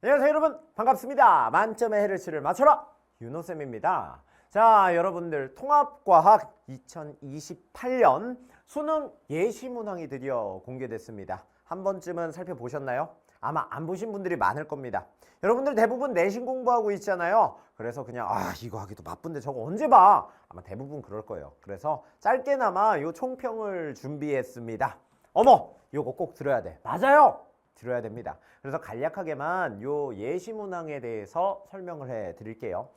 안녕하세요 여러분, 반갑습니다. 만점의 헤르츠를 맞춰라 윤호쌤입니다. 자, 여러분들 통합과학 2028년 수능 예시문항이 드디어 공개됐습니다. 한 번쯤은 살펴보셨나요? 아마 안 보신 분들이 많을 겁니다. 여러분들 대부분 내신 공부하고 있잖아요. 그래서 그냥 이거 하기도 바쁜데 저거 언제 봐? 아마 대부분 그럴 거예요. 그래서 짧게나마 요 총평을 준비했습니다. 어머, 요거 꼭 들어야 돼. 맞아요, 들어야 됩니다. 그래서 간략하게만 요 예시문항에 대해서 설명을 해 드릴게요.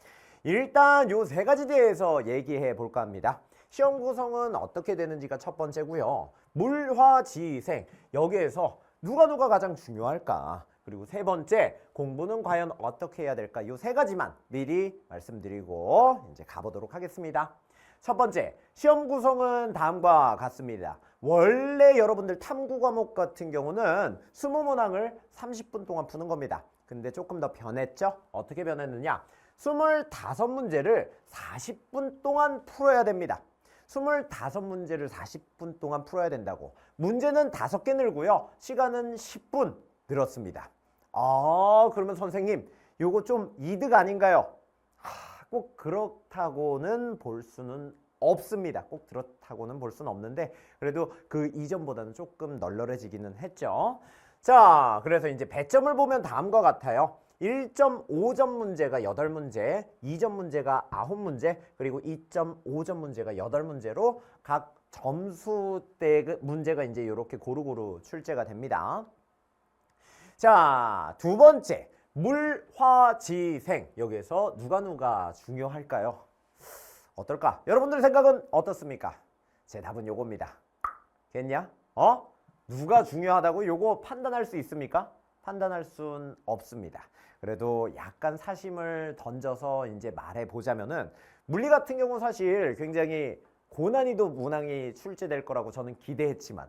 일단 요 세 가지 대해서 얘기해 볼까 합니다. 시험 구성은 어떻게 되는지가 첫 번째고요. 물화지생, 여기에서 누가 가장 중요할까? 그리고 세 번째, 공부는 과연 어떻게 해야 될까? 요 세 가지만 미리 말씀드리고 이제 가보도록 하겠습니다. 첫 번째, 시험 구성은 다음과 같습니다. 원래 여러분들 탐구 과목 같은 경우는 20문항을 30분 동안 푸는 겁니다. 근데 조금 더 변했죠? 어떻게 변했느냐? 25문제를 40분 동안 풀어야 됩니다. 25문제를 40분 동안 풀어야 된다고. 문제는 5개 늘고요. 시간은 10분 늘었습니다. 그러면 선생님, 요거 좀 이득 아닌가요? 꼭 그렇다고는 볼 수는 없습니다. 꼭 그렇다고는 볼 수는 없는데 그래도 그 이전보다는 조금 널널해지기는 했죠. 자, 그래서 이제 배점을 보면 다음과 같아요. 1.5점 문제가 8문제, 2점 문제가 9문제, 그리고 2.5점 문제가 8문제로 각 점수대 문제가 이제 이렇게 고루고루 출제가 됩니다. 자, 두 번째, 물화지생. 여기에서 누가 중요할까요? 어떨까? 여러분들 생각은 어떻습니까? 제 답은 요겁니다. 겠냐? 누가 중요하다고 요거 판단할 수 있습니까? 판단할 순 없습니다. 그래도 약간 사심을 던져서 이제 말해 보자면은 물리 같은 경우 사실 굉장히 고난이도 문항이 출제될 거라고 저는 기대했지만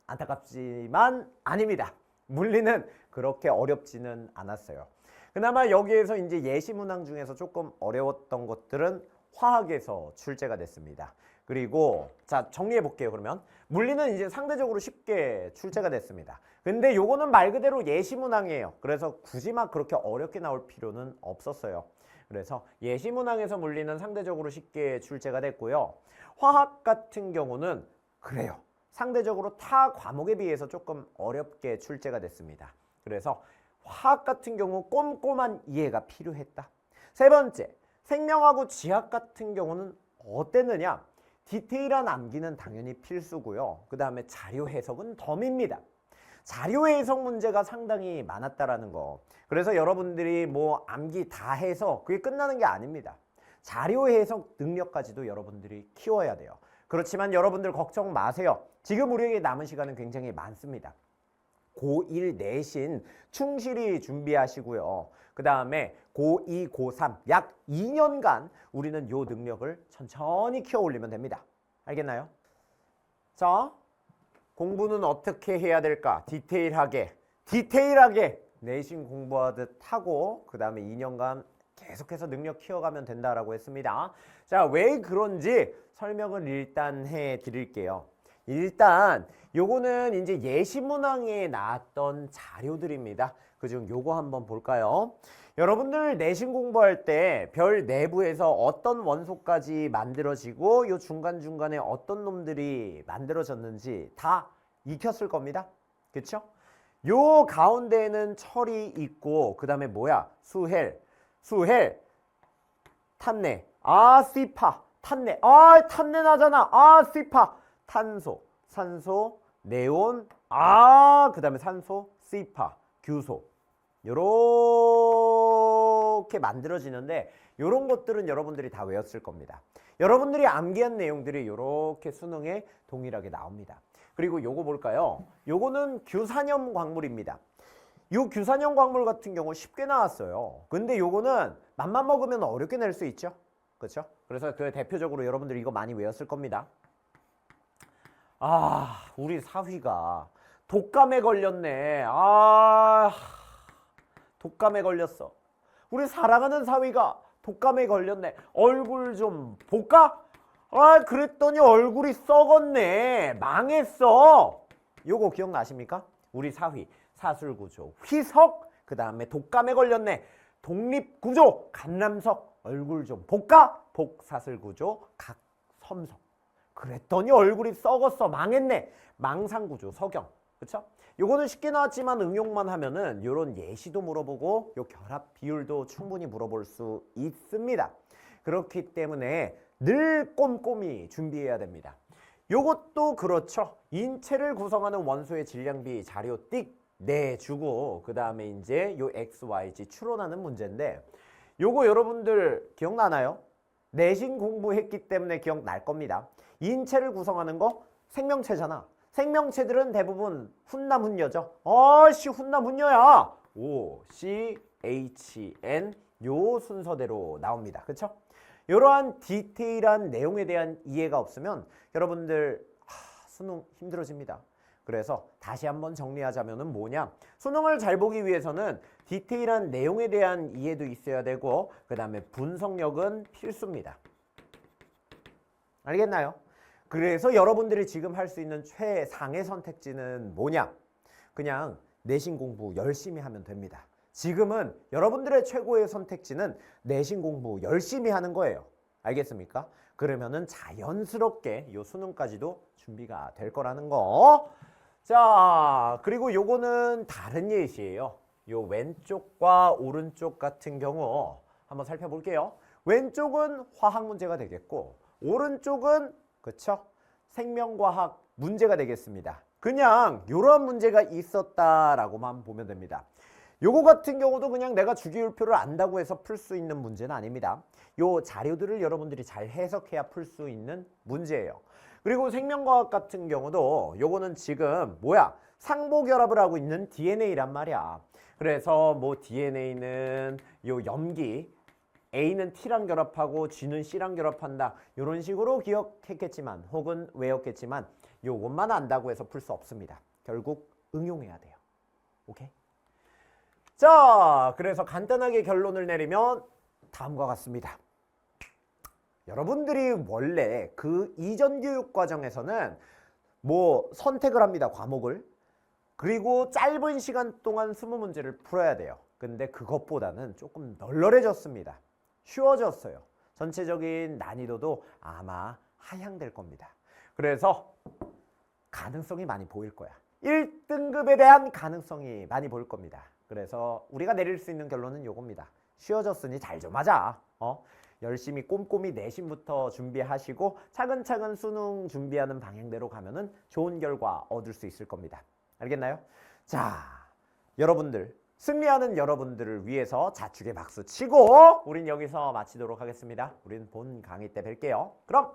안타깝지만 아닙니다. 물리는 그렇게 어렵지는 않았어요. 그나마 여기에서 이제 예시문항 중에서 조금 어려웠던 것들은 화학에서 출제가 됐습니다. 그리고 자, 정리해 볼게요. 그러면 물리는 이제 상대적으로 쉽게 출제가 됐습니다. 근데 요거는 말 그대로 예시문항이에요. 그래서 굳이 막 그렇게 어렵게 나올 필요는 없었어요. 그래서 예시문항에서 물리는 상대적으로 쉽게 출제가 됐고요. 화학 같은 경우는 그래요. 상대적으로 타 과목에 비해서 조금 어렵게 출제가 됐습니다. 그래서 화학 같은 경우 꼼꼼한 이해가 필요했다. 세 번째, 생명하고 지학 같은 경우는 어땠느냐? 디테일한 암기는 당연히 필수고요. 그 다음에 자료 해석은 덤입니다. 자료 해석 문제가 상당히 많았다라는 거. 그래서 여러분들이 뭐 암기 다 해서 그게 끝나는 게 아닙니다. 자료 해석 능력까지도 여러분들이 키워야 돼요. 그렇지만 여러분들 걱정 마세요. 지금 우리에게 남은 시간은 굉장히 많습니다. 고1 내신 충실히 준비하시고요. 그 다음에 고2, 고3 약 2년간 우리는 요 능력을 천천히 키워 올리면 됩니다. 알겠나요? 자, 공부는 어떻게 해야 될까? 디테일하게 내신 공부하듯 하고 그 다음에 2년간 계속해서 능력 키워가면 된다라고 했습니다. 자, 왜 그런지 설명을 일단 해 드릴게요. 일단 요거는 이제 예시문항에 나왔던 자료들입니다. 그중 요거 한번 볼까요? 여러분들 내신 공부할 때 별 내부에서 어떤 원소까지 만들어지고 요 중간중간에 어떤 놈들이 만들어졌는지 다 익혔을 겁니다. 그쵸? 요 가운데에는 철이 있고 그 다음에 뭐야? 수헬, 탄내, 시파, 탄내, 탄내 나잖아. 시파, 탄소, 산소, 네온, 그 다음에 산소, 시파, 규소. 요렇게 만들어지는데 요런 것들은 여러분들이 다 외웠을 겁니다. 여러분들이 암기한 내용들이 요렇게 수능에 동일하게 나옵니다. 그리고 요거 볼까요? 요거는 규산염 광물입니다. 요 규산염 광물 같은 경우 쉽게 나왔어요. 근데 요거는 맘만 먹으면 어렵게 낼 수 있죠. 그렇죠? 그래서 그 대표적으로 여러분들이 이거 많이 외웠을 겁니다. 우리 사위가 독감에 걸렸네. 독감에 걸렸어. 우리 사랑하는 사위가 독감에 걸렸네. 얼굴 좀 볼까? 그랬더니 얼굴이 썩었네. 망했어. 요거 기억나십니까? 우리 사위, 사술구조, 휘석, 그 다음에 독감에 걸렸네. 독립구조, 간남석, 얼굴 좀 볶아, 복사슬구조, 각섬석. 그랬더니 얼굴이 썩었어, 망했네. 망상구조, 석영. 그쵸? 요거는 쉽게 나왔지만 응용만 하면은 요런 예시도 물어보고 요 결합 비율도 충분히 물어볼 수 있습니다. 그렇기 때문에 늘 꼼꼼히 준비해야 됩니다. 요것도 그렇죠. 인체를 구성하는 원소의 질량비 자료 띡 내주고 그 다음에 이제 요 XYZ 추론하는 문제인데 요거 여러분들 기억나나요? 내신 공부했기 때문에 기억날 겁니다. 인체를 구성하는 거 생명체잖아. 생명체들은 대부분 훈남 훈녀죠. 어씨 훈남 훈녀야. O, C, H, N 요 순서대로 나옵니다. 그쵸? 이러한 디테일한 내용에 대한 이해가 없으면 여러분들 수능 힘들어집니다. 그래서 다시 한번 정리하자면은 뭐냐? 수능을 잘 보기 위해서는 디테일한 내용에 대한 이해도 있어야 되고 그 다음에 분석력은 필수입니다. 알겠나요? 그래서 여러분들이 지금 할 수 있는 최상의 선택지는 뭐냐? 그냥 내신 공부 열심히 하면 됩니다. 지금은 여러분들의 최고의 선택지는 내신 공부 열심히 하는 거예요. 알겠습니까? 그러면은 자연스럽게 요 수능까지도 준비가 될 거라는 거. 자, 그리고 요거는 다른 예시예요. 요 왼쪽과 오른쪽 같은 경우 한번 살펴볼게요. 왼쪽은 화학 문제가 되겠고 오른쪽은 그쵸? 생명과학 문제가 되겠습니다. 그냥 이런 문제가 있었다라고만 보면 됩니다. 요거 같은 경우도 그냥 내가 주기율표를 안다고 해서 풀 수 있는 문제는 아닙니다. 요 자료들을 여러분들이 잘 해석해야 풀 수 있는 문제예요. 그리고 생명과학 같은 경우도 요거는 지금 뭐야? 상보결합을 하고 있는 DNA란 말이야. 그래서 뭐 DNA는 요 염기 A는 T랑 결합하고 G는 C랑 결합한다. 이런 식으로 기억했겠지만 혹은 외웠겠지만 요것만 안다고 해서 풀 수 없습니다. 결국 응용해야 돼요. 오케이? 자, 그래서 간단하게 결론을 내리면 다음과 같습니다. 여러분들이 원래 그 이전 교육 과정에서는 뭐 선택을 합니다. 과목을. 그리고 짧은 시간 동안 20문제를 풀어야 돼요. 근데 그것보다는 조금 널널해졌습니다. 쉬워졌어요. 전체적인 난이도도 아마 하향될 겁니다. 그래서 가능성이 많이 보일 거야. 1등급에 대한 가능성이 많이 보일 겁니다. 그래서 우리가 내릴 수 있는 결론은 요겁니다. 쉬워졌으니 잘 좀 하자. 열심히 꼼꼼히 내신부터 준비하시고 차근차근 수능 준비하는 방향대로 가면은 좋은 결과 얻을 수 있을 겁니다. 알겠나요? 자, 여러분들 승리하는 여러분들을 위해서 자축의 박수 치고 우린 여기서 마치도록 하겠습니다. 우린 본 강의 때 뵐게요. 그럼